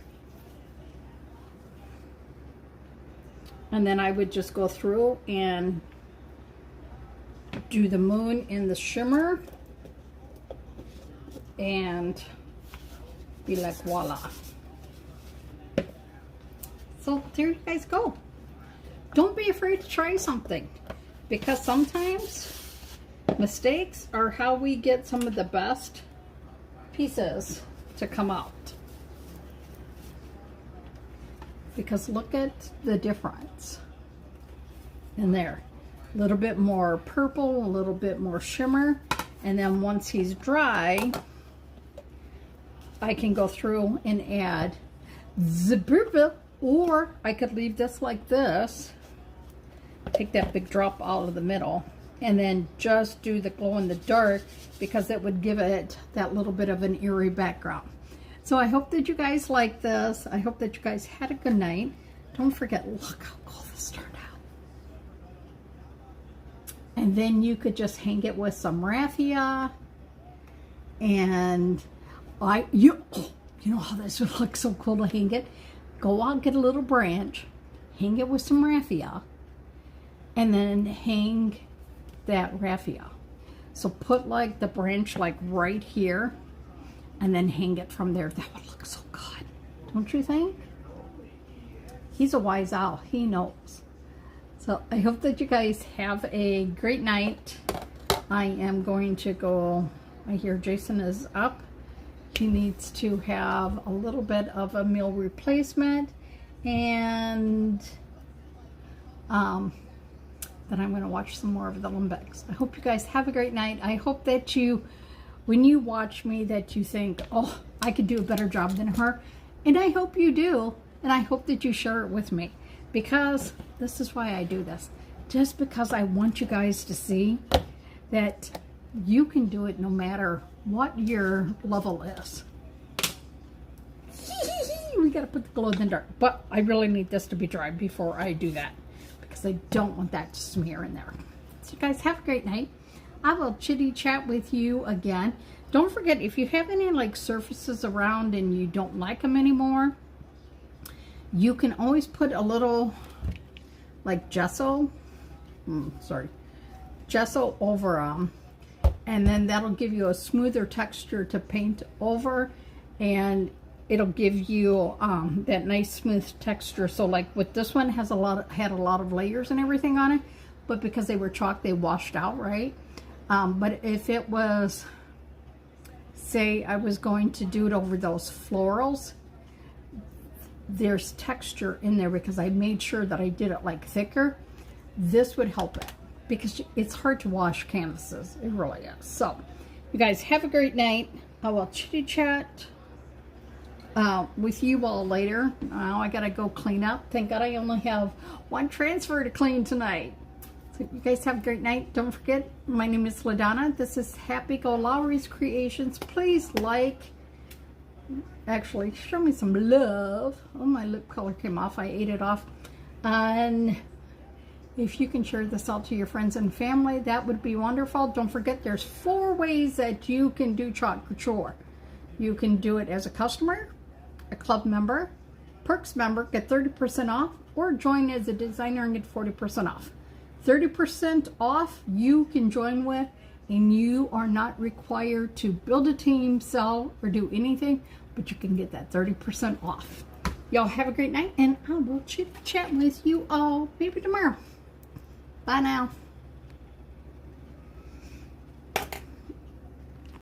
And then I would just go through and do the moon in the shimmer and be like, voila. So there you guys go. Don't be afraid to try something, because sometimes mistakes are how we get some of the best pieces to come out. Because look at the difference in there. A little bit more purple, a little bit more shimmer, and then once he's dry, I can go through and add the purple, or I could leave this like this, take that big drop out of the middle, and then just do the glow in the dark, because it would give it that little bit of an eerie background. So I hope that you guys like this. I hope that you guys had a good night. Don't forget, look how cool this turned out. And then you could just hang it with some raffia. And you know how this would look so cool to hang it? Go out, get a little branch, hang it with some raffia, and then hang that raffia. So put like the branch like right here, and then hang it from there. That would look so good, don't you think? He's a wise owl, he knows. So I hope that you guys have a great night. I am going to go, I hear Jason is up. He needs to have a little bit of a meal replacement, and then I'm going to watch some more of the Olympics. I hope you guys have a great night. I hope that you, when you watch me, that you think, oh, I could do a better job than her. And I hope you do. And I hope that you share it with me, because this is why I do this. Just because I want you guys to see that you can do it no matter what your level is. We got to put the glow in the dark. But I really need this to be dry before I do that, because I don't want that to smear in there. So you guys have a great night. I will chitty chat with you again. Don't forget, if you have any like surfaces around and you don't like them anymore, you can always put a little like gesso, gesso over them, and then that'll give you a smoother texture to paint over, and it'll give you that nice smooth texture. So like with this one, had a lot of layers and everything on it, but because they were chalk, they washed out, right? But if it was, say I was going to do it over those florals, there's texture in there because I made sure that I did it like thicker. This would help it because it's hard to wash canvases. It really is. So, you guys have a great night. I will chitty chat with you all later. Now I gotta go clean up. Thank God I only have one transfer to clean tonight. So you guys have a great night. Don't forget, my name is LaDonna. This is Happy-go-Lowery's Creations. Please like, actually show me some love. Oh, my lip color came off. I ate it off. And if you can share this out to your friends and family, that would be wonderful. Don't forget, there's 4 ways that you can do Chalk Couture. You can do it as a customer, a club member, Perks member, get 30% off, or join as a designer and get 40% off. 30% off you can join with, and you are not required to build a team, sell, or do anything, but you can get that 30% off. Y'all have a great night, and I will chit chat with you all maybe tomorrow. Bye now.